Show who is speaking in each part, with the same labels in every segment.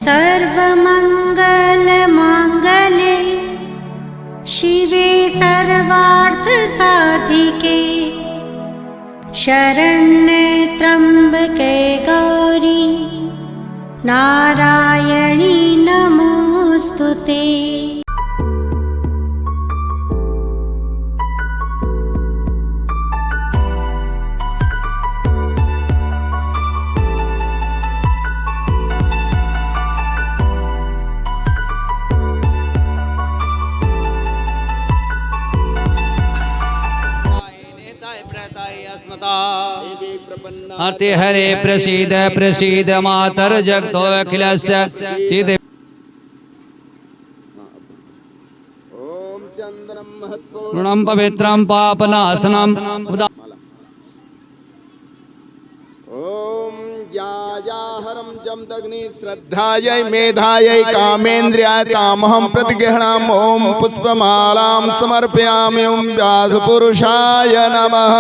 Speaker 1: सर्वमङ्गलमाङ्गल्ये शिवे सर्वार्थसाधिके शरण्ये त्र्यम्बके गौरी नारायणी नमोऽस्तुते।
Speaker 2: हते हरे प्रसीद प्रसीद मातर जगतो अखिलस्य सीदे।
Speaker 3: ओम चंद्रम
Speaker 2: ऋणं पवित्रं पापनाशनं
Speaker 3: ओम याजाहरम जमदग्नि श्रद्धायै मेधायै कामेन्द्रियाय तामहं प्रतिगृह्णामि। ओम पुष्पमालां समर्पयामि। ओम व्यासपुरुषाय नमः।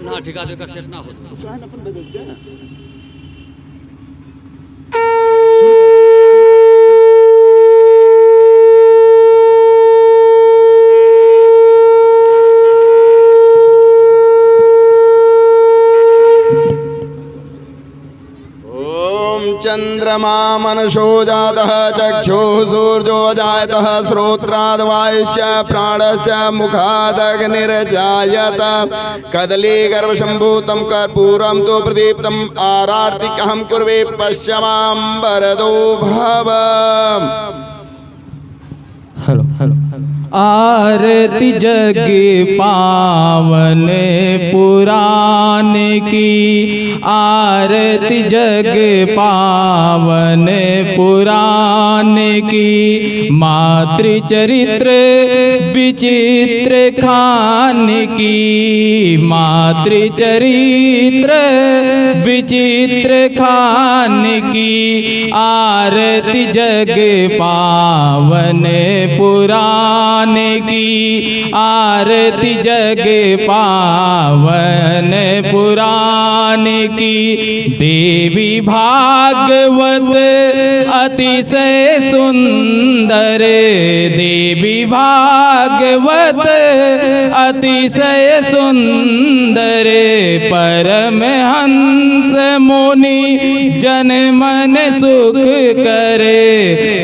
Speaker 2: ना ठिका देकर सेट ना हो
Speaker 3: चंद्रमा मनसो जातः चक्षुः सूर्यो जायतः श्रोत्राद् वायुश्च प्राणश्च मुखादग्निर्जायत कदली गर्भसम्भूतं कर्पूरं तु प्रदीप्तम् आरार्तिकं कुर्वे पश्चिमां वरदो भव।
Speaker 4: आरती जग पावन पुराण की, आरती जग पावन पुराण की। मातृचरित्र विचित्र खान की, मातृचरित्र विचित्र खान की। आरती जग पावन पुराण की, आरती जग पावन पुराण की। देवी भागवत अतिशय सुंदर, देवी भागवत अतिशय सुंदर। परमहंस मुनि जन मन सुख करे,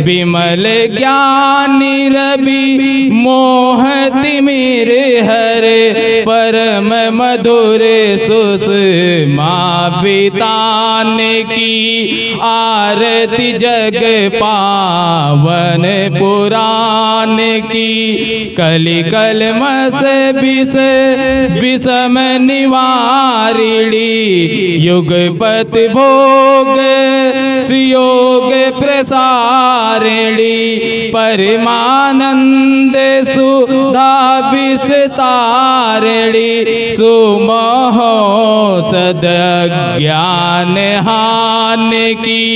Speaker 4: विमल ज्ञानी रवि मोहतिमिर हरे। परम मधुर सुषमा बितान की, आरती जग पावन पुराण की। कलि कल्मष विष विषम निवारिणी, युगपत भोग सुयोग प्रसारिणी। परमानंद सुधा विस्तारिणी, सुमहो सद्ज्ञान हान की।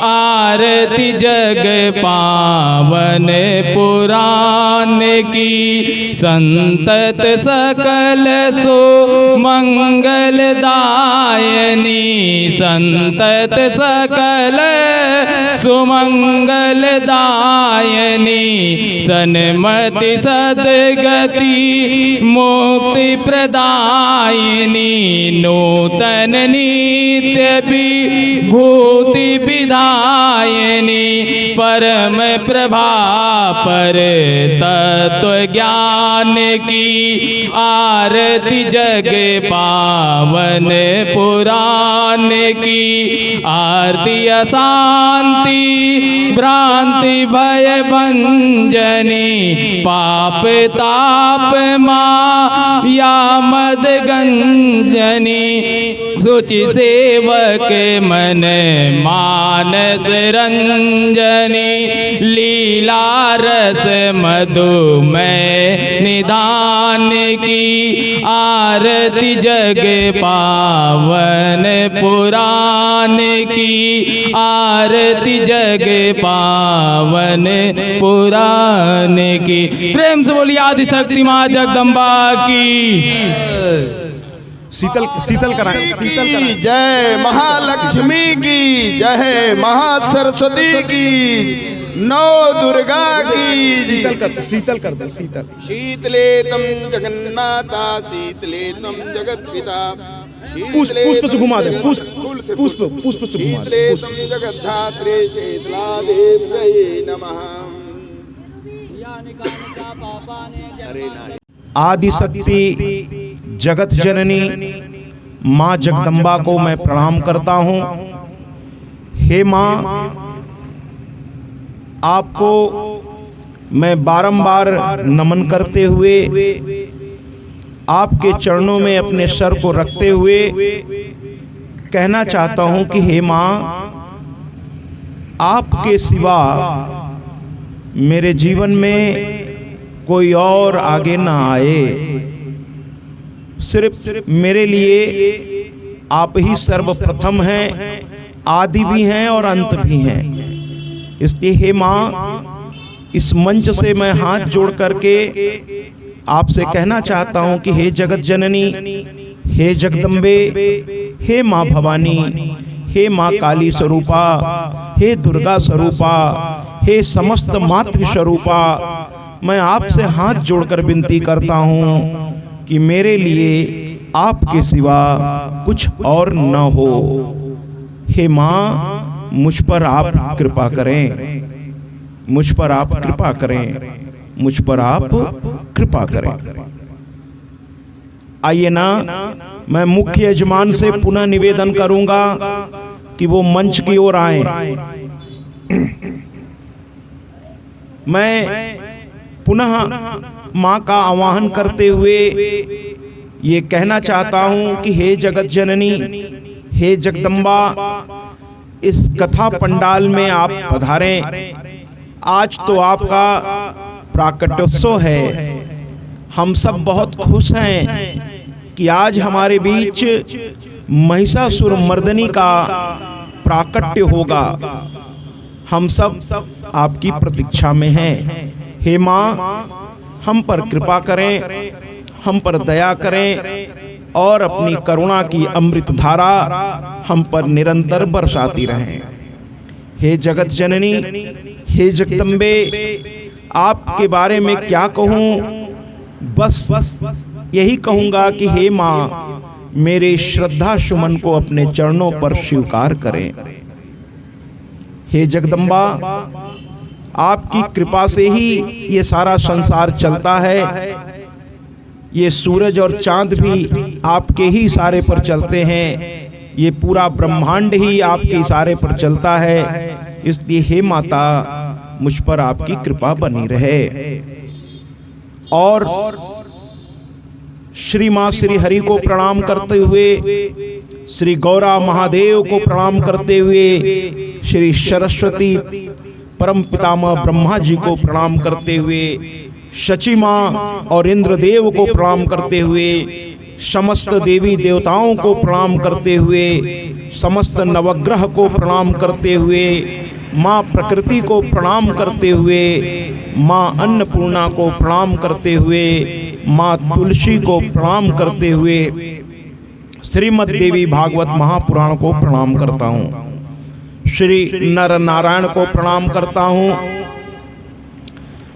Speaker 4: आरती जग पावन पुराण की। संतत सकल सो मंगलदायनी, संतत सकल सुमंगलदायनी। सन्मति सद्गति मुक्ति प्रदायिनी, नूतन नित्य विभूति विधायिनी। परम प्रभा पर तत्व ज्ञान की। आरती जग पावन पुराण की। आरती अशांति भ्रांति भय भंजनी, पाप ताप माया मद गंजनी। सुचि सेवक मन मानस रंजनी, लीला रस मधुमय निधान की। आरती जग पावन पुराण की, आरती जग पावन पुराण की। प्रेम से बोलिए आदिशक्ति माँ जगदम्बा की।
Speaker 5: शीतल कराएं, शीतल
Speaker 3: की
Speaker 5: कराएं।
Speaker 3: जय, महालक्ष्मी की जय, महासरस्वती की, नौ दुर्गा की।
Speaker 5: शीतल कर दो, शीतल।
Speaker 3: शीतले तम जगन्माता, शीतले तम जगत्पिता,
Speaker 5: पुष्प से घुमा दे, पुष्प से घुमा दे।
Speaker 3: शीतले तम जगद्धात्रे, शीतला देव्यै नमः।
Speaker 5: आदिशक्ति जगत जननी माँ जगदम्बा को मैं प्रणाम करता हूँ। हे माँ, आपको मैं बारंबार नमन करते हुए, आपके चरणों में अपने सर को रखते हुए कहना चाहता हूँ कि हे माँ, आपके सिवा मेरे जीवन में कोई और आगे ना आए। सिर्फ मेरे लिए आप ही सर्वप्रथम हैं, आदि भी हैं और अंत भी हैं। इसलिए हे माँ, इस मंच से मैं हाथ जोड़ करके आपसे कहना चाहता हूँ कि हे जगत जननी, हे जगदम्बे, हे माँ भवानी, हे माँ काली स्वरूपा, हे दुर्गा स्वरूपा, हे समस्त मातृ स्वरूपा, मैं आपसे हाथ जोड़कर विनती करता हूँ कि मेरे लिए आपके सिवा कुछ और न हो। हे माँ, मुझ पर आप कृपा करें, मुझ पर आप कृपा करें, मुझ पर आप कृपा करें। आइए ना, मैं मुख्य यजमान से पुनः निवेदन करूंगा कि वो मंच की ओर आए। मैं पुनः माँ का आवाहन करते हुए ये कहना चाहता हूँ कि हे जगत जननी, हे जगदम्बा, इस कथा पंडाल में आप पधारें। आज तो आपका प्राकट्योत्सव है। हम सब बहुत खुश हैं कि आज हमारे बीच महिषासुर मर्दनी का प्राकट्य होगा। हम सब आपकी प्रतीक्षा में हैं। हे माँ, हम पर कृपा करें, हम पर दया करें और अपनी करुणा की अमृत धारा हम पर निरंतर बरसाती रहें। हे जगत जननी, हे जगदम्बे, आपके बारे में क्या कहूँ, बस यही कहूँगा कि हे माँ, मेरे श्रद्धा सुमन को अपने चरणों पर स्वीकार करें। हे जगदम्बा, आपकी कृपा से ही ये सारा संसार चलता है। ये सूरज और चांद भी आपके ही इशारे पर चलते हैं। ये पूरा ब्रह्मांड ही आपके इशारे पर चलता है। इसलिए हे माता, मुझ पर आपकी कृपा बनी रहे। और श्री माँ श्री हरि को प्रणाम करते हुए, श्री गौरा महादेव को प्रणाम करते हुए, श्री सरस्वती परम पितामह ब्रह्मा जी को प्रणाम करते हुए, शची माँ और इंद्रदेव को प्रणाम करते हुए, समस्त देवी देवताओं को प्रणाम करते हुए, समस्त नवग्रह को प्रणाम करते हुए, माँ प्रकृति को प्रणाम करते हुए, माँ अन्नपूर्णा को प्रणाम करते हुए, माँ तुलसी को प्रणाम करते हुए, श्रीमद् देवी भागवत महापुराण को प्रणाम करता हूँ। श्री नर नारायण को प्रणाम करता हूँ।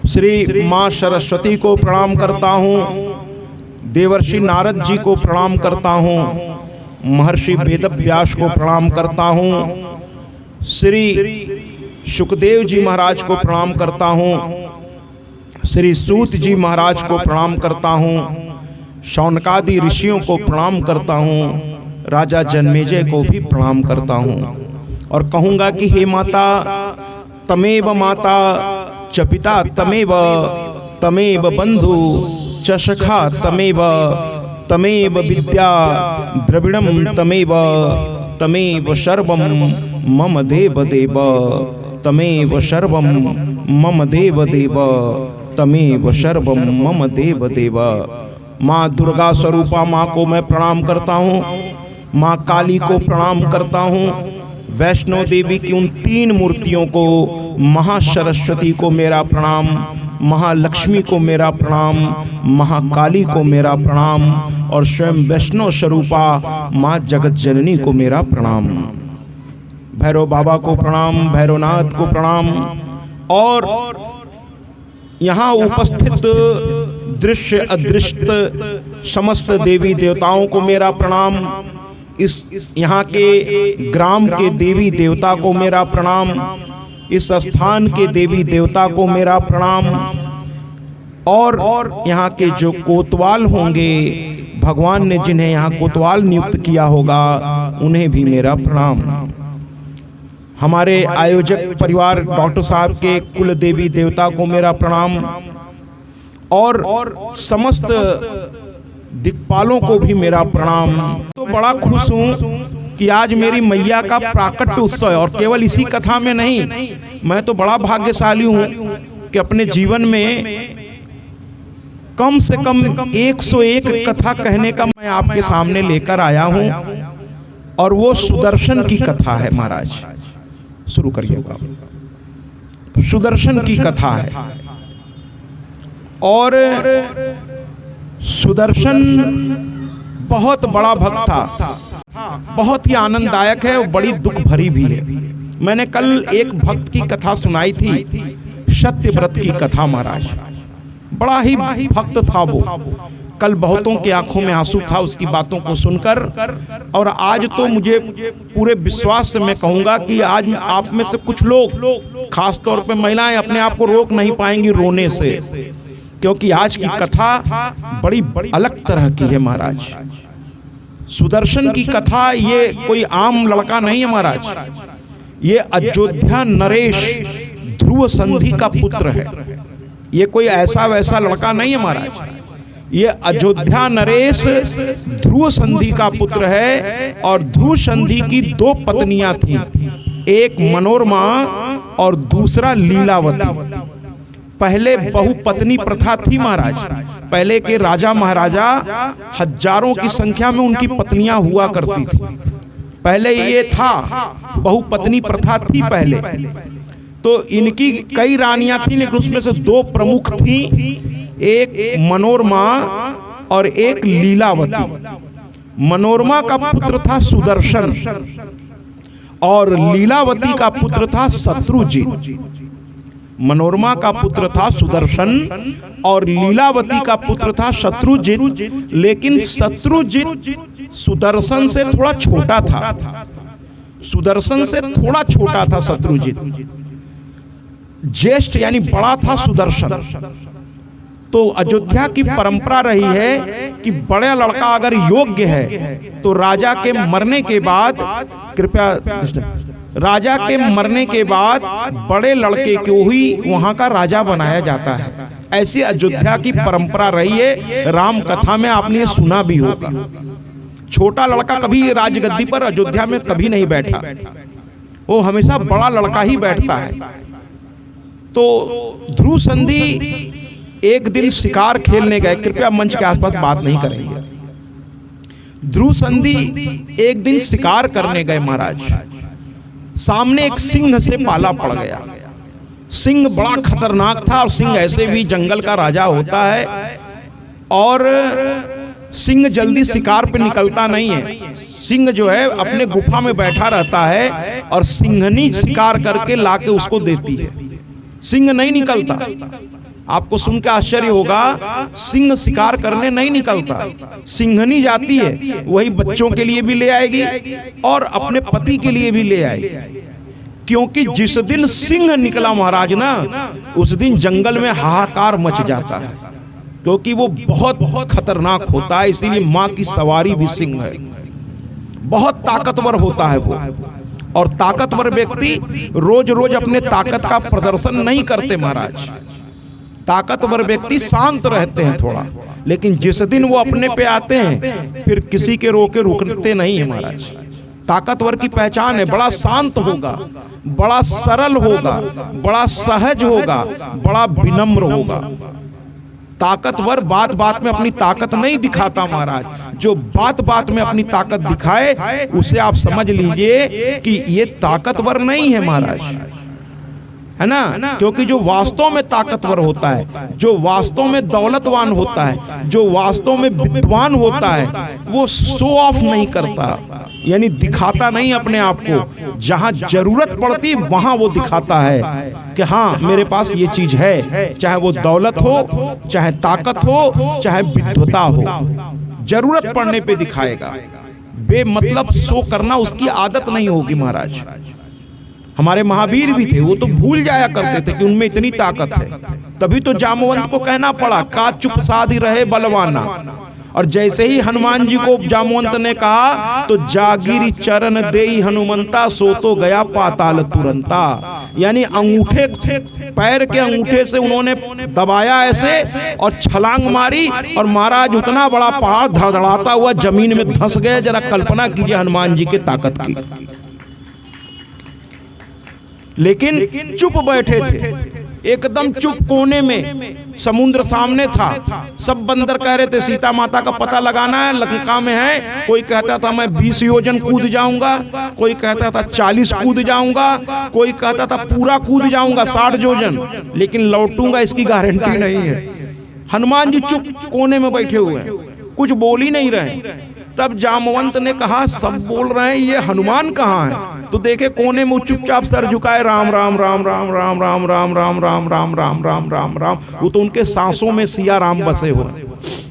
Speaker 5: श्री माँ सरस्वती को प्रणाम करता हूँ। देवर्षि नारद जी को प्रणाम करता हूँ। महर्षि वेदव्यास को प्रणाम करता हूँ। श्री सुखदेव जी महाराज को प्रणाम करता हूँ। श्री सूत जी महाराज को प्रणाम करता हूँ। शौनकादि ऋषियों को प्रणाम करता हूँ। राजा जन्मेजय को भी प्रणाम करता हूँ। और कहूँगा कि हे माता, तमेव माता च पिता तमेव, तमेव बंधु च सखा तमेव, तमेव विद्या द्रविणम तमेव, तमेव सर्वम मम देव देव, तमेव सर्वम मम देव देव, तमेव सर्वम मम देव देव। माँ दुर्गा स्वरूपा माँ को मैं प्रणाम करता हूँ, माँ काली को प्रणाम करता हूँ, वैष्णो देवी की उन 3 मूर्तियों को, महासरस्वती को मेरा प्रणाम, महालक्ष्मी को मेरा प्रणाम, महाकाली को मेरा प्रणाम और स्वयं वैष्णो स्वरूपा माँ जगत जननी को मेरा प्रणाम। भैरव बाबा को प्रणाम, भैरवनाथ को प्रणाम और यहाँ उपस्थित दृश्य अदृश्य समस्त देवी देवताओं को मेरा प्रणाम। इस यहाँ के ग्राम के देवी देवता को मेरा प्रणाम, इस स्थान के देवी देवता को मेरा प्रणाम और यहाँ के जो कोतवाल होंगे, भगवान ने जिन्हें यहाँ कोतवाल नियुक्त किया होगा उन्हें भी मेरा प्रणाम। हमारे आयोजक परिवार डॉक्टर साहब के कुल देवी देवता को मेरा प्रणाम और समस्त दिक्पालों को भी मेरा प्रणाम। तो बड़ा खुश हूँ कि आज मेरी मैया का प्राकट्य उत्सव है और केवल इसी कथा में नहीं, मैं तो बड़ा भाग्यशाली हूँ कि अपने जीवन में कम से कम 101 कथा कहने का मैं आपके सामने लेकर आया हूँ और वो सुदर्शन की कथा है। महाराज शुरू करिएगा। सुदर्शन की कथा है और सुदर्शन बहुत बड़ा भक्त था, बहुत ही आनंददायक है और बड़ी दुख भरी भी है। मैंने कल एक भक्त की कथा सुनाई थी, सत्यव्रत की कथा। महाराज बड़ा ही भक्त था वो। कल बहुतों की आंखों में आंसू था उसकी बातों को सुनकर और आज तो मुझे पूरे विश्वास से मैं कहूँगा कि आज आप में से कुछ लोग, खास तौर पे महिलाएं, अपने आप को रोक नहीं पाएंगी रोने से, क्योंकि आज की कथा बड़ी अलग तरह की है। महाराज सुदर्शन की कथा, ये कोई आम लड़का नहीं है महाराज, ये अयोध्या नरेश ध्रुव संधि का पुत्र है। ये कोई ऐसा वैसा लड़का नहीं है महाराज, ये अयोध्या नरेश ध्रुव संधि का पुत्र है और ध्रुव संधि की 2 पत्नियां थीं, एक मनोरमा और दूसरा लीलावती। पहले बहुपत्नी प्रथा थी महाराज, पहले के राजा महाराजा हजारों की संख्या में उनकी पत्नियां हुआ करती थी। पहले ये था, बहुपत्नी प्रथा थी पहले। तो इनकी कई रानियां थी लेकिन उसमें से 2 प्रमुख थी, एक मनोरमा और एक लीलावती। मनोरमा का पुत्र था सुदर्शन और लीलावती का पुत्र था शत्रुजित। मनोरमा का पुत्र था सुदर्शन और लीलावती का पुत्र था शत्रुजित, लेकिन शत्रुजित सुदर्शन से थोड़ा छोटा था। सुदर्शन से थोड़ा छोटा था शत्रुजित, ज्येष्ठ यानी बड़ा था सुदर्शन। तो अयोध्या की परंपरा रही है कि बड़ा लड़का अगर योग्य है तो राजा के मरने के बाद, कृपया, राजा के मरने के बाद बड़े लड़के को ही वहां का राजा बनाया जाता है। ऐसी अयोध्या की परंपरा रही है। राम कथा में आपने ये सुना भी होगा। छोटा लड़का कभी राजगद्दी पर अयोध्या में कभी नहीं बैठा, वो हमेशा बड़ा लड़का ही बैठता है। तो ध्रुव संधि एक दिन शिकार खेलने गए, कृपया मंच के आसपास बात नहीं करेंगे। ध्रुव संधि एक दिन शिकार करने गए महाराज, सामने एक सिंह से पाला पड़ गया। सिंह बड़ा खतरनाक था और सिंह ऐसे भी जंगल का राजा होता है और सिंह जल्दी शिकार पे निकलता नहीं है। सिंह जो है अपने गुफा में बैठा रहता है और सिंहनी शिकार करके लाके उसको देती है। सिंह नहीं निकलता। आपको सुन के आश्चर्य होगा, सिंह शिकार करने नहीं निकलता, सिंहनी जाती है, वही बच्चों के लिए भी ले आएगी और अपने पति के लिए भी ले आएगी। क्योंकि जिस दिन सिंह निकला महाराज ना, उस दिन जंगल में हाहाकार मच जाता है, क्योंकि वो बहुत खतरनाक होता है। इसीलिए माँ की सवारी भी सिंह है। बहुत ताकतवर होता है वो, और ताकतवर व्यक्ति रोज रोज अपने ताकत का प्रदर्शन नहीं करते महाराज। ताकतवर व्यक्ति शांत रहते हैं थोड़ा, लेकिन जिस दिन वो अपने पे आते हैं फिर किसी के रोके रुकते नहीं है महाराज। ताकतवर की पहचान है, बड़ा शांत होगा, बड़ा सरल होगा, बड़ा सहज होगा, बड़ा विनम्र होगा। ताकतवर बात बात में अपनी ताकत नहीं दिखाता महाराज। जो बात बात में अपनी ताकत दिखाए उसे आप समझ लीजिए कि ये ताकतवर नहीं है महाराज, है ना। क्योंकि जो वास्तव में ताकतवर होता है, जो वास्तव में दौलतवान होता है, जो वास्तव में विद्वान होता है, वो शो ऑफ नहीं करता, यानी दिखाता नहीं अपने आप को। जहां जरूरत पड़ती वहां वो दिखाता है कि हाँ मेरे पास ये चीज है, चाहे वो दौलत हो, चाहे ताकत हो, चाहे विद्वता हो, जरूरत पड़ने पे दिखाएगा। बेमतलब शो करना उसकी आदत नहीं होगी महाराज। हमारे महावीर भी थे, वो तो भूल जाया करते थे कि उनमें इतनी ताकत है। तभी तो जामवंत को कहना पड़ा का चुप साधी रहे बलवाना। और जैसे ही हनुमान जी को जामवंत ने कहा तो जागिरी चरण देई हनुमंता, सो तो गया पाताल तुरंता। यानी अंगूठे, पैर के अंगूठे से उन्होंने दबाया ऐसे और छलांग मारी और महाराज उतना बड़ा पहाड़ धड़धड़ाता हुआ जमीन में धंस गया। जरा कल्पना कीजिए हनुमान जी की ताकत की। लेकिन चुप बैठे थे, एकदम चुप कोने में। समुद्र सामने था, सब बंदर कह रहे थे सीता माता का पता लगाना है, लंका में है। कोई कहता था मैं 20 योजन कूद जाऊंगा, कोई कहता था 40 कूद जाऊंगा, कोई कहता था पूरा कूद जाऊंगा 60 योजन, लेकिन लौटूंगा इसकी गारंटी नहीं है। हनुमान जी चुप कोने में बैठे हुए हैं, कुछ बोल ही नहीं रहे। तब जामवंत ने कहा सब बोल रहे हैं, ये हनुमान कहाँ है? तो देखे कोने में चुपचाप सर झुकाए राम राम राम राम राम राम राम राम राम राम राम राम राम राम। वो तो उनके सांसों में सिया राम बसे हुए,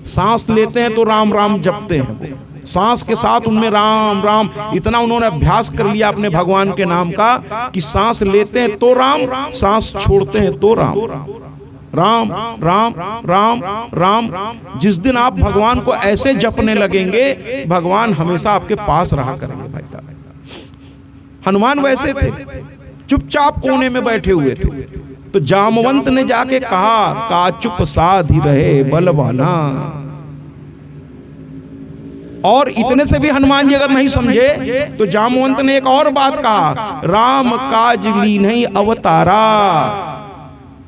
Speaker 5: सांस लेते हैं तो राम राम जपते हैं, सांस के साथ उनमें राम राम। इतना उन्होंने अभ्यास कर लिया अपने भगवान के नाम का कि सांस लेते हैं तो राम, सांस छोड़ते हैं तो राम राम राम राम राम राम। जिस दिन आप भगवान को ऐसे जपने लगेंगे, भगवान हमेशा आपके पास रहा करेंगे भाई साहब। हनुमान वैसे थे, चुपचाप कोने में बैठे हुए थे। तो जामवंत ने जाके कहा का चुप साधी रहे बलवाना। और इतने से भी हनुमान जी अगर नहीं समझे तो जामवंत ने एक और बात कहा, राम काज ली नहीं अवतारा।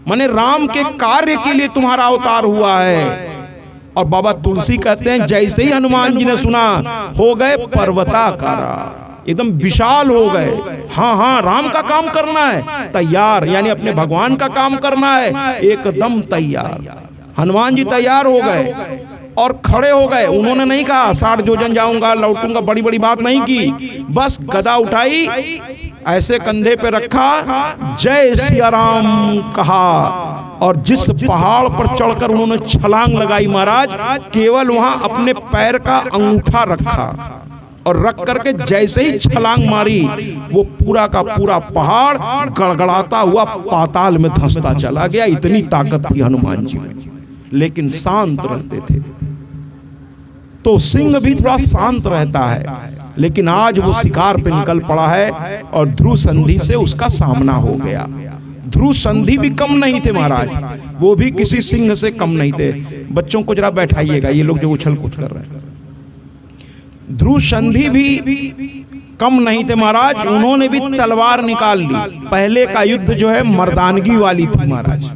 Speaker 5: माने राम के कार्य के लिए तुम्हारा अवतार हुआ है। और बाबा तुलसी कहते हैं जैसे ही हनुमान जी ने सुना हो गए पर्वताकारा, एकदम विशाल हो गए। हाँ हाँ राम का काम करना है, तैयार, यानी अपने भगवान का काम करना है, एकदम तैयार। हनुमान जी तैयार हो गए और खड़े हो गए। उन्होंने नहीं कहा 60 योजन जाऊंगा लौटूंगा, बड़ी बड़ी बात नहीं की। बस गदा उठाई, ऐसे कंधे पे रखा, जय सिया राम कहा। और जिस पहाड़ पर चढ़कर उन्होंने छलांग लगाई महाराज, केवल वहां अपने पैर का अंगूठा रखा और रख करके जैसे ही छलांग मारी, वो पूरा का पूरा पहाड़ गड़गड़ाता हुआ पाताल में धंसता चला गया। इतनी ताकत थी हनुमान जी में, लेकिन शांत रहते थे। तो सिंह भी थोड़ा शांत रहता है, लेकिन आज वो शिकार पे निकल पड़ा है और ध्रुव संधि से उसका सामना हो गया। ध्रुव संधि भी कम नहीं थे महाराज, वो भी किसी सिंह से कम नहीं थे। बच्चों को जरा बैठाइएगा, ये लोग जो उछल कूद कर रहे हैं। ध्रुव संधि भी कम नहीं थे महाराज, उन्होंने भी तलवार निकाल ली। पहले का युद्ध जो है मर्दानगी वाली थी महाराज,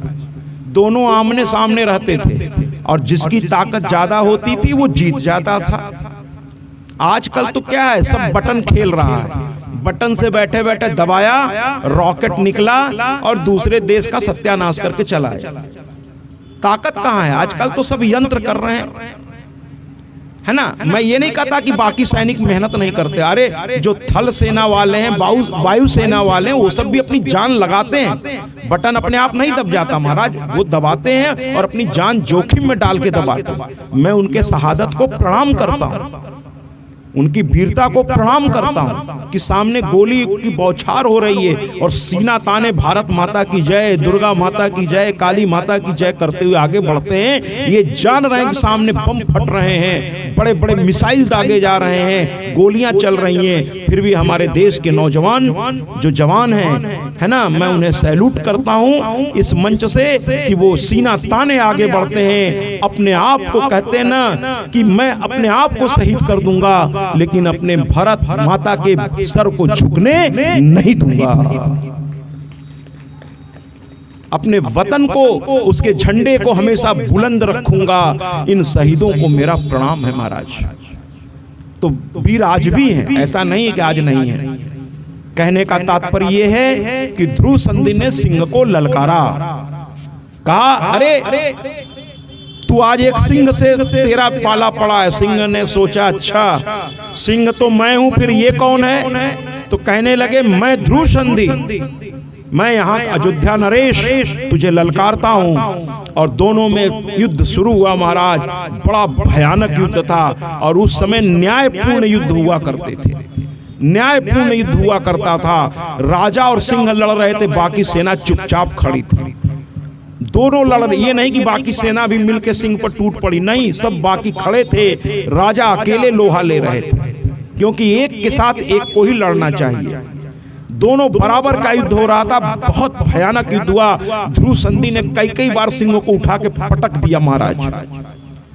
Speaker 5: दोनों आमने सामने रहते थे और जिसकी ताकत ज्यादा होती थी वो जीत जाता था। आजकल तो क्या है, सब बटन खेल रहा है, बटन से बैठे बैठे दबाया, रॉकेट निकला और दूसरे देश का सत्यानाश करके चला आया। ताकत कहाँ है? आजकल तो सब यंत्र कर रहे हैं, है ना। मैं ये नहीं कहता कि बाकी सैनिक मेहनत नहीं करते। अरे जो थल सेना वाले हैं, वायु सेना वाले हैं, वो सब भी अपनी जान लगाते हैं। बटन अपने आप नहीं दब जाता महाराज, वो दबाते हैं और अपनी जान जोखिम में डाल के दबाते हैं। मैं उनके शहादत को प्रणाम करता हूँ, उनकी वीरता को प्रणाम करता हूं कि सामने गोली की बौछार हो रही है और सीना ताने भारत माता की जय, दुर्गा माता की जय, काली माता की जय करते हुए आगे बढ़ते हैं। ये जान रहे हैं कि सामने बम फट रहे हैं, बड़े बड़े मिसाइल दागे जा रहे हैं, गोलियां चल रही हैं, फिर भी हमारे देश के नौजवान जो जवान हैं, है ना, मैं उन्हें सैल्यूट करता हूं इस मंच से कि वो सीना ताने आगे बढ़ते हैं। अपने आप को कहते हैं ना कि मैं अपने आप को शहीद कर दूंगा, लेकिन अपने भारत माता के सर को झुकने नहीं दूंगा। अपने वतन को, उसके झंडे को हमेशा बुलंद रखूंगा। इन शहीदों को मेरा प्रणाम है महाराज। तो वीर आज भी हैं, ऐसा नहीं है कि आज नहीं है। कहने का तात्पर्य यह है कि ध्रुव संधि ने सिंह को ललकारा, कहा अरे तू आज एक सिंह से तेरा पाला पड़ा है। सिंह ने सोचा अच्छा सिंह तो मैं हूं, फिर ये कौन है? तो कहने लगे मैं ध्रुव संधि, मैं यहाँ अयोध्या नरेश तुझे ललकारता हूँ। और दोनों में युद्ध शुरू हुआ महाराज। बड़ा भयानक युद्ध था और उस समय न्यायपूर्ण युद्ध हुआ करते थे, न्यायपूर्ण युद्ध हुआ करता था। राजा और सिंह लड़ रहे थे, बाकी सेना चुपचाप खड़ी थी। दोनों लड़ रहे, ये नहीं कि बाकी सेना भी मिलकर सिंह पर टूट पड़ी, नहीं, सब बाकी खड़े थे। राजा अकेले लोहा ले रहे थे, क्योंकि एक के साथ एक को ही लड़ना चाहिए। दोनों बराबर का युद्ध हो रहा था, बहुत भयानक युद्ध हुआ। ध्रुव संधि ने कई बार सिंह को उठा के पटक दिया महाराज।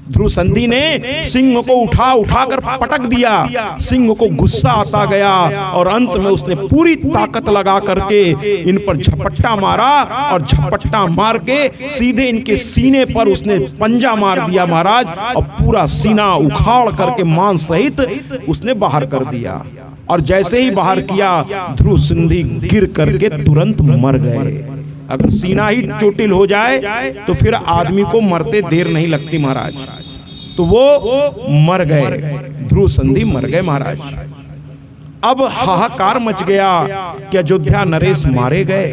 Speaker 5: ध्रुव संधि ने सिंह को उठाकर पटक दिया। सिंह को गुस्सा आता गया और अंत में उसने पूरी ताकत लगा करके इन पर झपट्टा मारा और झपट्टा मार के सीधे इनके सीने पर उसने पंजा मार दिया महाराज। और पूरा सीना उखाड़ करके मांस सहित उसने बाहर कर दिया। और जैसे ही बाहर किया, ध्रुव संधि गिर करके तुरंत मर गए। अगर सीना ही चोटिल हो जाए तो फिर आदमी को मरते देर नहीं लगती महाराज। तो वो मर गए, ध्रुव संधि मर गए महाराज। अब हाहाकार मच गया कि अयोध्या नरेश मारे गए।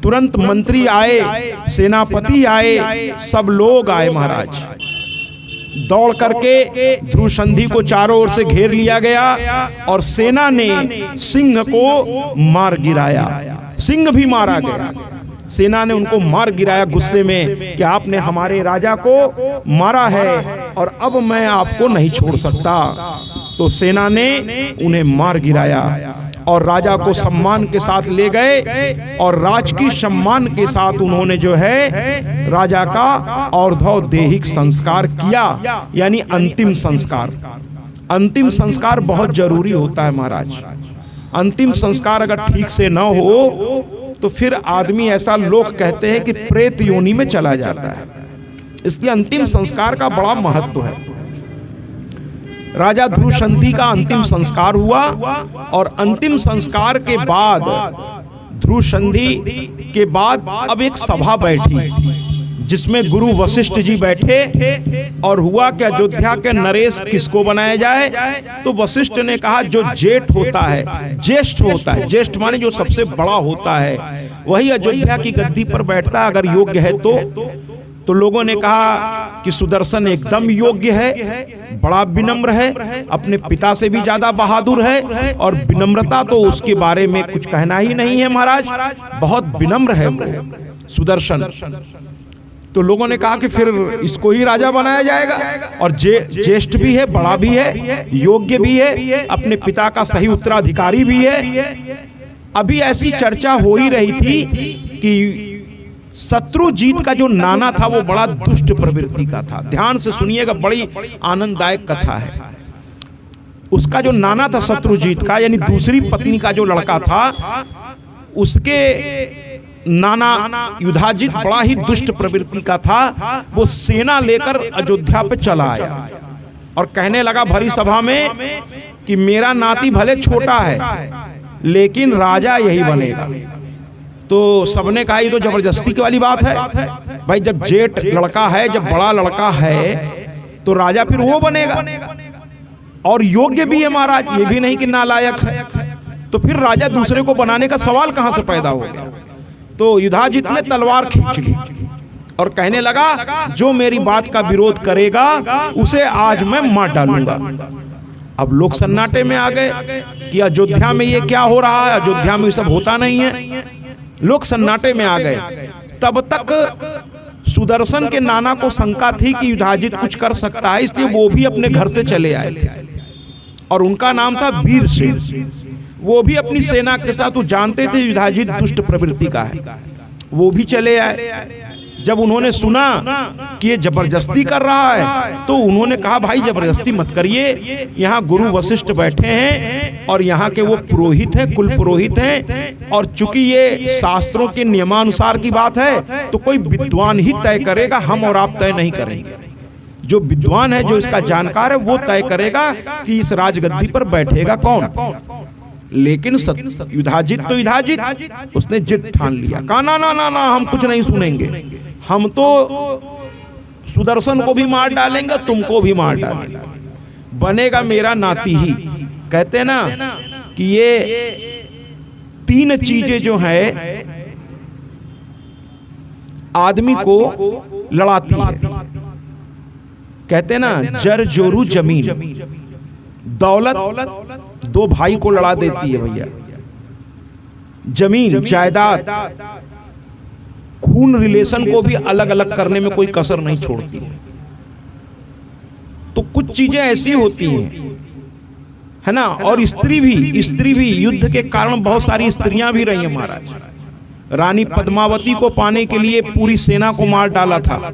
Speaker 5: तुरंत मंत्री आए, सेनापति आए, सब लोग आए महाराज। दौड़ करके ध्रुव संधि को चारों ओर से घेर लिया गया और सेना ने सिंह को मार गिराया। सिंह भी मारा गया। सेना ने उनको मार गिराया गुस्से में कि आपने हमारे राजा को मारा है और अब मैं आपको नहीं छोड़ सकता। तो सेना ने उन्हें मार गिराया और राजा को सम्मान के साथ ले गए और राजकीय सम्मान के साथ उन्होंने जो है राजा का और्ध्वदेहिक संस्कार किया, यानी अंतिम संस्कार। अंतिम संस्कार बहुत जरूरी होता है महाराज। अंतिम संस्कार अगर ठीक से न हो तो फिर आदमी, ऐसा लोग कहते हैं कि प्रेत योनि में चला जाता है। इसलिए अंतिम संस्कार का बड़ा महत्व है। राजा ध्रुव संधि का अंतिम संस्कार हुआ और अंतिम संस्कार के बाद ध्रुव संधि के बाद अब एक सभा बैठी जिसमें गुरु वशिष्ठ जी बैठे और हुआ कि अयोध्या के नरेश किसको बनाया जाए। तो वशिष्ठ ने कहा जो जेठ होता है, ज्येष्ठ होता है, ज्येष्ठ माने जो सबसे बड़ा होता है, वही अयोध्या की गद्दी पर बैठता है अगर योग्य है तो लोगों ने कहा कि सुदर्शन एकदम योग्य है, बड़ा विनम्र है, अपने पिता से भी ज्यादा बहादुर है और विनम्रता तो उसके बारे में कुछ कहना ही नहीं है महाराज, बहुत विनम्र है वो सुदर्शन। तो लोगों ने कहा कि फिर इसको ही राजा बनाया जाएगा और ज्येष्ठ भी है, बड़ा भी है, योग्य भी है, अपने पिता का सही उत्तराधिकारी भी है। अभी ऐसी चर्चा हो ही रही थी कि शत्रुजीत का जो नाना था वो बड़ा दुष्ट प्रवृत्ति का था। ध्यान से सुनिएगा, बड़ी आनंददायक कथा है। उसका जो नाना था शत्रुजीत का, यानी दूसरी पत्नी का जो लड़का था, उसके नाना युधाजित बड़ा ही दुष्ट प्रवृत्ति का था। वो सेना लेकर अयोध्या पे चला आया और कहने लगा भरी सभा में कि मेरा नाती भले छोटा है लेकिन राजा यही बनेगा। तो सबने कहा ये तो जबरदस्ती की वाली बात है भाई, जब जेठ लड़का है, जब बड़ा लड़का है तो राजा फिर वो बनेगा और योग्य भी है महाराज, ये भी नहीं कि नालायक है। तो फिर राजा दूसरे को बनाने का सवाल कहां से पैदा हो गया। तो युधाजित ने तलवार खींच ली और कहने लगा जो मेरी बात का विरोध करेगा उसे आज मैं मार डालूंगा। अब लोग सन्नाटे में आ गए कि अयोध्या में ये क्या हो रहा है, अयोध्या में ये सब होता नहीं है। लोग सन्नाटे में आ गए। तब तक सुदर्शन के नाना को शंका थी कि युधाजित कुछ कर सकता है, इसलिए वो भी अपने घर से चले आए थे और उनका नाम था वीर सिंह। वो भी अपनी सेना के साथ, वो जानते थे युधाजित दुष्ट प्रवृत्ति का है, वो भी चले आए। जब उन्होंने सुना कि ये जबरदस्ती कर रहा है तो उन्होंने कहा भाई जबरदस्ती मत करिए, यहाँ गुरु वशिष्ठ बैठे हैं और यहाँ के वो पुरोहित हैं, कुल पुरोहित हैं, और चूंकि ये शास्त्रों के नियमानुसार की बात है तो कोई विद्वान ही तय करेगा, हम और आप तय नहीं करेंगे। जो विद्वान है, जो इसका जानकार है, वो तय करेगा कि इस राजगद्दी पर बैठेगा कौन। लेकिन युधाजित तो युधाजित, उसने जिद ठान लिया, कहा ना ना ना ना, हम कुछ नहीं सुनेंगे, हम तो सुदर्शन को भी मार डालेंगे, तुमको भी मार डालेंगे, बनेगा मेरा नाती ही। कहते हैं ना कि ये तीन चीजें जो है आदमी को लड़ाती है। कहते हैं ना जर जोरू जमीन, दौलत दो भाई को लड़ा देती है भैया, जमीन जायदाद खून रिलेशन को भी अलग अलग करने में कोई कसर नहीं छोड़ती। तो कुछ चीजें ऐसी होती हैं, है ना। और स्त्री भी युद्ध के कारण बहुत सारी स्त्रियां भी रही हैं महाराज। रानी पद्मावती को पाने के लिए पूरी सेना को मार डाला था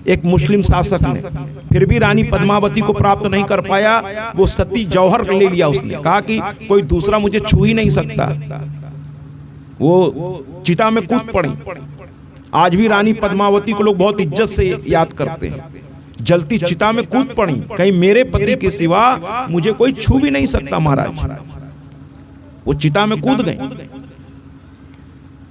Speaker 5: एक मुस्लिम शासक ने, फिर भी रानी पद्मावती को प्राप्त नहीं कर पाया। वो सती जौहर ले लिया, उसने कहा कि कोई दूसरा मुझे छू ही नहीं सकता। वो चिता में कूद पड़ी। आज भी रानी पद्मावती को लोग बहुत इज्जत से याद करते हैं। जलती चिता में कूद पड़ी, कहीं मेरे पति के सिवा मुझे कोई छू भी नहीं सकता महाराज। वो चिता में कूद गए।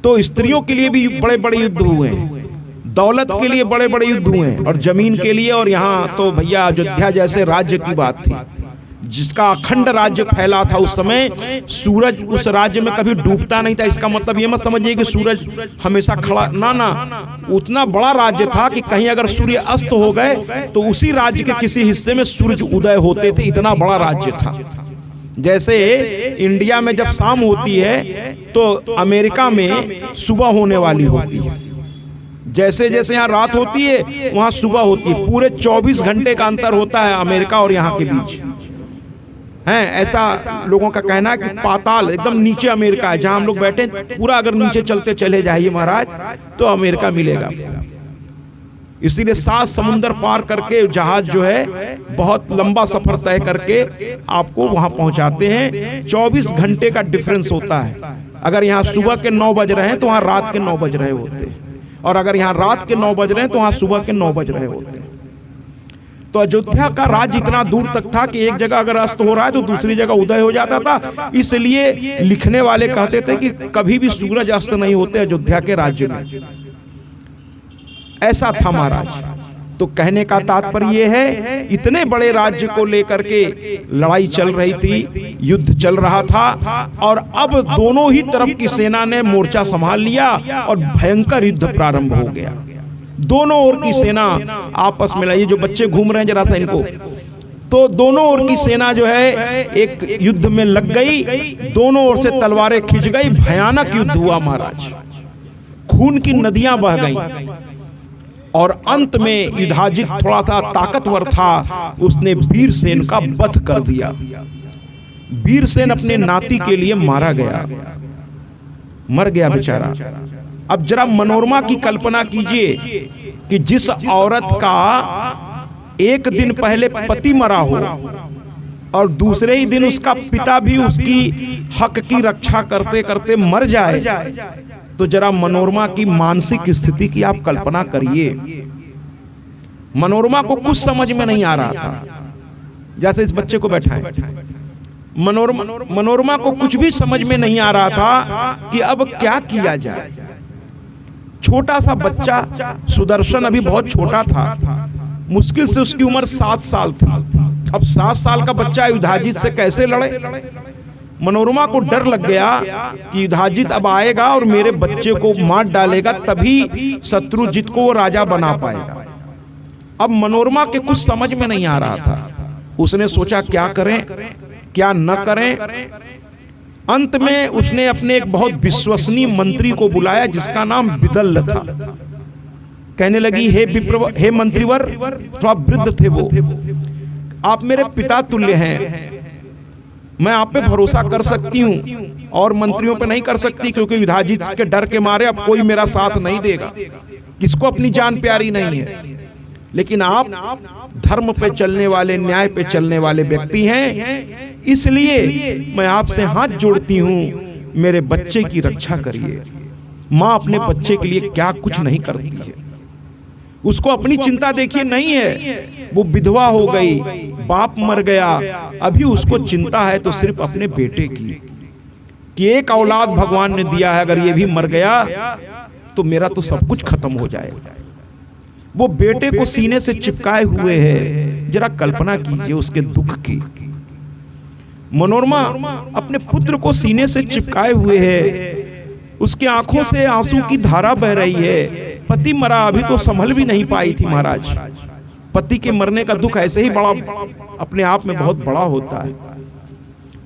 Speaker 5: तो स्त्रियों के लिए भी बड़े बड़े युद्ध हुए हैं, दौलत के लिए बड़े बड़े युद्ध हुए हैं, और जमीन के लिए। और यहाँ तो भैया अयोध्या जैसे राज्य की बात थी जिसका अखंड राज्य फैला था उस समय। सूरज उस राज्य में कभी डूबता नहीं था। इसका मतलब ये मत समझिए कि सूरज हमेशा खड़ा, ना ना, उतना बड़ा राज्य था कि कहीं अगर सूर्य अस्त हो गए तो उसी राज्य के किसी हिस्से में सूरज उदय होते थे। इतना बड़ा राज्य था। जैसे इंडिया में जब शाम होती है तो अमेरिका में सुबह होने वाली होती है। जैसे जैसे यहाँ रात होती है वहां सुबह होती है। पूरे 24 घंटे का अंतर होता है अमेरिका और यहाँ के बीच, है ऐसा लोगों का कहना है कि पाताल एकदम नीचे अमेरिका है। जहां हम लोग बैठे पूरा अगर नीचे चलते चले जाइए महाराज तो अमेरिका मिलेगा। इसीलिए 7 समुंदर पार करके जहाज जो है बहुत लंबा सफर तय करके आपको वहां पहुंचाते हैं। 24 घंटे का डिफरेंस होता है। अगर यहाँ सुबह के 9 बज रहे हैं तो वहां रात के 9 बज रहे होते हैं, और अगर यहाँ रात के 9 बज रहे हैं तो वहां सुबह के 9 बज रहे होते हैं। तो अयोध्या का राज्य इतना दूर तक था कि एक जगह अगर अस्त हो रहा है तो दूसरी जगह उदय हो जाता था। इसलिए लिखने वाले कहते थे कि कभी भी सूरज अस्त नहीं होते अयोध्या के राज्य में। ऐसा था महाराज। तो कहने का तात्पर्य यह है, इतने बड़े राज्य को लेकर के लड़ाई चल रही थी, युद्ध चल रहा था, और अब दोनों ही तरफ की सेना ने मोर्चा संभाल लिया और भयंकर युद्ध प्रारंभ हो गया। दोनों ओर की सेना आपस में लड़ी। जो बच्चे घूम रहे हैं जरा सा इनको, तो दोनों ओर की सेना जो है एक युद्ध में लग गई। दोनों ओर से तलवारें खिंच गई। भयानक युद्ध हुआ महाराज। खून की नदियां बह गईं। और अंत में युधाजित थोड़ा सा ताकतवर था, उसने वीरसेन का वध कर दिया। वीरसेन अपने नाती के लिए मारा गया, मर गया बेचारा। अब जरा मनोरमा की कल्पना कीजिए कि जिस औरत का एक दिन पहले पति मरा हो और दूसरे ही दिन उसका पिता भी उसकी हक की रक्षा करते करते मर जाए, तो जरा मनोरमा की मानसिक स्थिति की आप कल्पना करिए। मनोरमा को कुछ समझ में नहीं आ रहा था। जैसे इस बच्चे को बैठाएं, मनोरमा को कुछ भी समझ में नहीं आ रहा था कि अब क्या किया जाए। छोटा सा बच्चा सुदर्शन अभी बहुत छोटा था, मुश्किल से उसकी उम्र 7 साल थी। अब 7 साल का बच्चा युधाजित से कैसे लड़े। मनोरमा को डर लग गया कि युधाजित अब आएगा और मेरे बच्चे को मार डालेगा, तभी शत्रुजित को वो राजा बना पाएगा। अब मनोरमा के कुछ समझ में नहीं आ रहा था। उसने सोचा क्या करें क्या न करें। अंत में उसने अपने एक बहुत विश्वसनीय मंत्री को बुलाया जिसका नाम विदल्ल था। कहने लगी, हे मंत्रीवर, थोड़ा वृद्ध थे वो, आप मेरे पिता तुल्य हैं, मैं आप पे भरोसा कर सकती हूं और मंत्रियों पे नहीं कर सकती, क्योंकि युधाजित के डर के मारे अब कोई मेरा साथ नहीं देगा। किसको अपनी जान प्यारी नहीं है? लेकिन आप धर्म पे चलने वाले, न्याय पे चलने वाले व्यक्ति हैं, इसलिए मैं आपसे हाथ जोड़ती हूं, मेरे बच्चे की रक्षा करिए। मां अपने बच्चे के लिए क्या कुछ नहीं करती है, उसको अपनी चिंता देखिए नहीं है। वो विधवा हो गई, बाप मर गया, अभी उसको चिंता है तो सिर्फ अपने बेटे की, कि एक औलाद भगवान ने दिया है, अगर ये भी मर गया तो मेरा तो सब कुछ खत्म हो जाएगा। वो बेटे को सीने से चिपकाए हुए है, जरा कल्पना कीजिए उसके दुख की। मनोरमा अपने पुत्र को सीने से चिपकाए हुए है, उसकी आंखों से आंसू की धारा बह रही है। पति मरा, अभी तो संभल भी नहीं पाई थी महाराज। पति के मरने का दुख ऐसे ही बड़ा अपने आप में बहुत बड़ा होता है।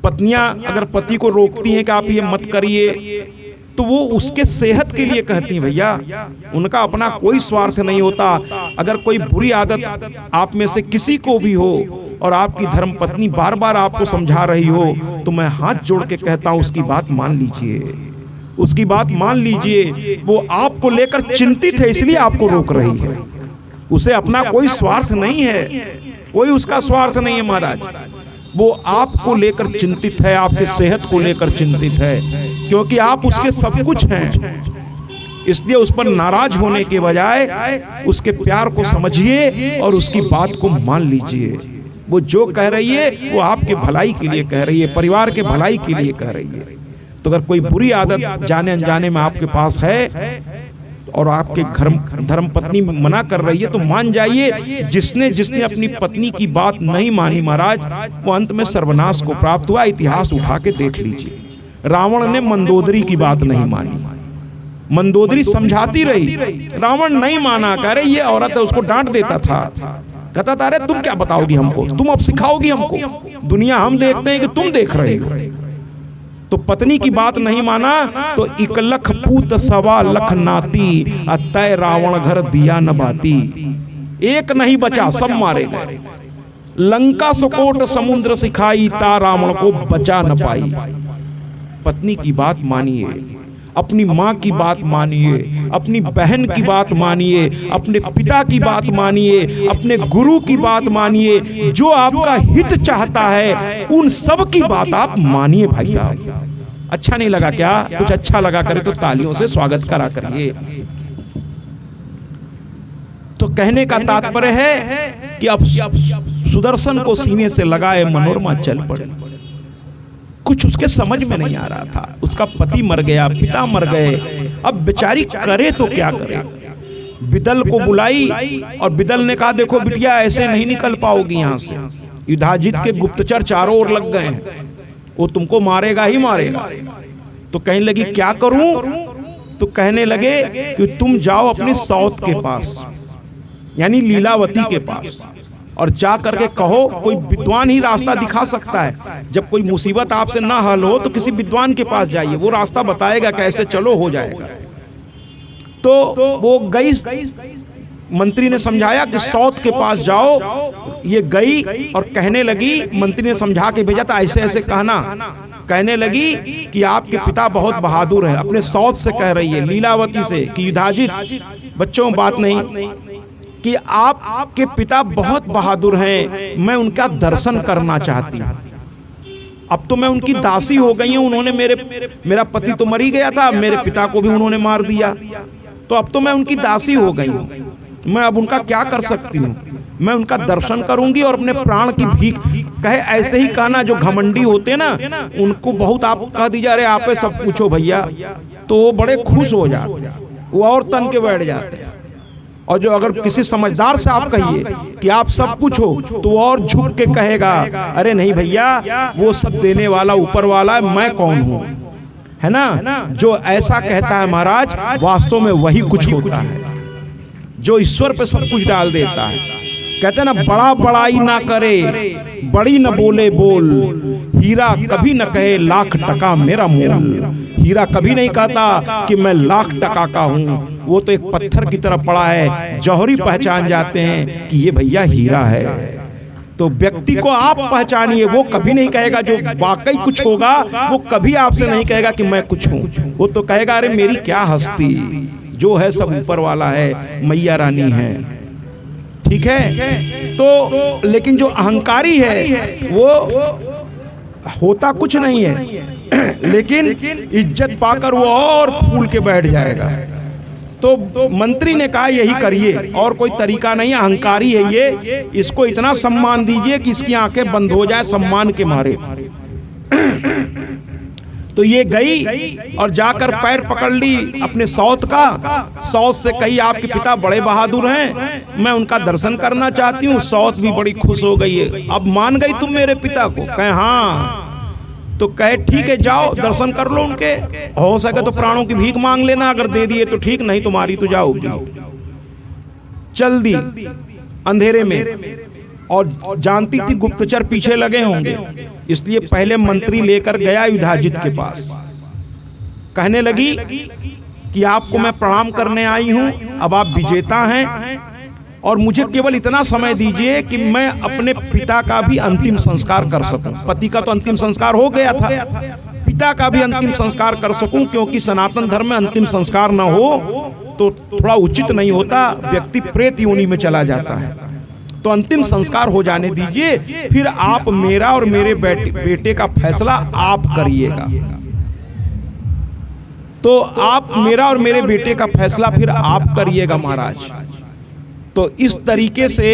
Speaker 5: पत्नियां अगर पति को रोकती हैं कि आप ये मत करिए, तो वो उसके सेहत के लिए कहती हैं भैया, उनका अपना कोई स्वार्थ नहीं होता। अगर कोई बुरी आदत आप में से किसी को भी हो और आपकी धर्म पत्नी बार बार आपको समझा रही हो, तो मैं हाथ जोड़ के कहता हूं उसकी बात मान लीजिए, उसकी बात मान लीजिए। वो आपको लेकर चिंतित है, इसलिए आपको रोक रही है। उसे अपना कोई स्वार्थ नहीं है, कोई उसका स्वार्थ नहीं है महाराज। वो आपको लेकर चिंतित है, आपके सेहत को लेकर चिंतित है, क्योंकि आप उसके सब कुछ हैं। इसलिए उस पर नाराज होने के बजाय उसके प्यार को समझिए और उसकी बात को मान लीजिए। वो जो कह रही है वो आपके भलाई के लिए कह रही है, परिवार के भलाई के लिए कह रही है। तो अगर कोई बुरी आदत जाने अनजाने में आपके पास है और आपके धर्म पत्नी मना कर रही है, तो मान जाइए, जिसने अपनी पत्नी की बात नहीं मानी महाराज, वो अंत में सर्वनाश को प्राप्त हुआ। इतिहास उठा के देख लीजिए। रावण ने मंदोदरी की बात नहीं मानी, मंदोदरी समझाती रही, रावण नहीं माना, कह रहे ये औरत है, उसको डांट देता था, कहता था अरे तुम क्या बताओगी हमको, तुम अब सिखाओगी हमको, दुनिया हम देखते हैं कि तुम देख रहे हो। तो पत्नी की बात नहीं माना तो इक लख पूत सवा लख नाती, अतय रावण घर दिया न बाती। एक नहीं बचा, सब मारे गए। लंका सुकोट समुद्र सिखाई, ता रावण को बचा न पाई। पत्नी की बात मानिए, अपनी माँ की बात मानिए, अपनी बहन की बात मानिए, अपने पिता की बात मानिए, अपने गुरु की बात मानिए। जो आपका हित चाहता है उन सब की बात आप मानिए भाई साहब। अच्छा नहीं लगा क्या? कुछ अच्छा लगा करे तो तालियों से स्वागत करा करिए। तो कहने का तात्पर्य है कि अब सुदर्शन को सीने से लगाए मनोरमा चल पड़े। कुछ उसके समझ में नहीं आ रहा था, उसका पति मर गया, पिता मर गए, अब बेचारी करे तो क्या करे। बिदल को बुलाई और बिदल ने कहा देखो बिटिया ऐसे नहीं निकल पाओगी यहाँ से, युधाजित के गुप्तचर चारों ओर लग गए हैं, वो तुमको मारेगा ही मारेगा। तो कहने लगी क्या करूं? तो कहने लगे कि तुम जाओ अपने सौत के पास, यानी लीलावती के पास, और जा करके कहो, कोई विद्वान ही रास्ता दिखा सकता है। जब कोई मुसीबत आपसे ना हल हो तो किसी विद्वान के पास जाइए, वो रास्ता बताएगा कैसे चलो, हो जाएगा। तो वो गई, मंत्री ने समझाया कि सौत के पास जाओ। ये गई और कहने लगी, मंत्री ने समझा के भेजा था ऐसे ऐसे कहना, कहने लगी कि आपके पिता बहुत बहादुर है। अपने सौत से कह रही है, लीलावती से, कि युधाजित बच्चों बात नहीं, कि आपके पिता बहुत बहादुर हैं, मैं उनका दर्शन करना चाहती हूँ। अब तो मैं उनकी दासी हो गई हूँ, उन्होंने मेरा पति तो मर ही गया था, मेरे पिता को भी उन्होंने मार दिया, तो अब तो मैं उनकी दासी हो गई हूँ, मैं अब उनका क्या कर सकती हूँ? मैं उनका दर्शन करूंगी और अपने प्राण की भीख। कहे ऐसे ही कहना, जो घमंडी होते ना उनको बहुत आप कह दीजिए अरे आप सब पूछो भैया, तो वो बड़े खुश हो जाते, वो और तन के बैठ जाते हैं। और जो अगर किसी समझदार से आप कहिए कि आप सब कुछ हो, तो वो और झुक के कहेगा अरे नहीं भैया, वो सब देने वाला ऊपर वाला है, मैं कौन हूँ, है ना। जो ऐसा कहता है महाराज, वास्तव में वही कुछ होता है, जो ईश्वर पे सब कुछ डाल देता है। कहते ना, बड़ा बड़ाई ना करे, बड़ी न बोले बोल, हीरा कभी न कहे लाख टका मेरा मोल। हीरा कभी नहीं कहता कि मैं लाख टका का हूँ, वो तो एक पत्थर की तरह पड़ा है, जौहरी पहचान जाते हैं कि ये भैया हीरा है। तो व्यक्ति को आप पहचानिए, वो कभी नहीं कहेगा, जो वाकई कुछ होगा वो कभी आपसे नहीं कहेगा कि मैं कुछ हूँ, वो तो कहेगा अरे मेरी क्या हस्ती, जो है सब ऊपर वाला है, मैया रानी है, ठीक है। तो लेकिन जो अहंकारी है वो होता कुछ नहीं है, लेकिन इज्जत पाकर वो और फूल के बैठ जाएगा। तो मंत्री ने कहा यही करिए, और कोई तरीका नहीं, अहंकारी है ये, इसको इतना सम्मान दीजिए कि इसकी आंखें बंद हो जाए सम्मान के मारे। तो ये गई और जाकर पैर पकड़ ली अपने सौत का, सौत से कही आपके पिता बड़े बहादुर हैं, मैं उनका दर्शन करना चाहती हूँ। सौत भी बड़ी खुश हो गई है, अब मान गई तुम मेरे पिता को? कहे हाँ। तो कहे ठीक है, जाओ दर्शन कर लो उनके, हो सके तो प्राणों की भीख मांग लेना, अगर दे दिए तो ठीक, नहीं तुम्हारी तो जाओगी। चल दी अंधेरे में, और जानती थी गुप्तचर पीछे लगे होंगे, इसलिए पहले मंत्री लेकर गया युधाजित के पास। कहने लगी कि आपको मैं प्रणाम करने आई हूं, अब आप विजेता हैं और मुझे केवल इतना समय दीजिए कि मैं अपने पिता का भी अंतिम संस्कार कर सकूं। पति का तो अंतिम संस्कार हो गया था, पिता का भी अंतिम संस्कार कर सकूं, क्योंकि सनातन धर्म में अंतिम संस्कार न हो तो थोड़ा उचित नहीं होता, व्यक्ति प्रेत योनि में चला जाता है। तो अंतिम संस्कार हो जाने दीजिए, फिर आप मेरा और मेरे बेटे का फैसला आप करिएगा। तो आप मेरा और मेरे बेटे का फैसला फिर आप करिएगा महाराज। तो इस तरीके से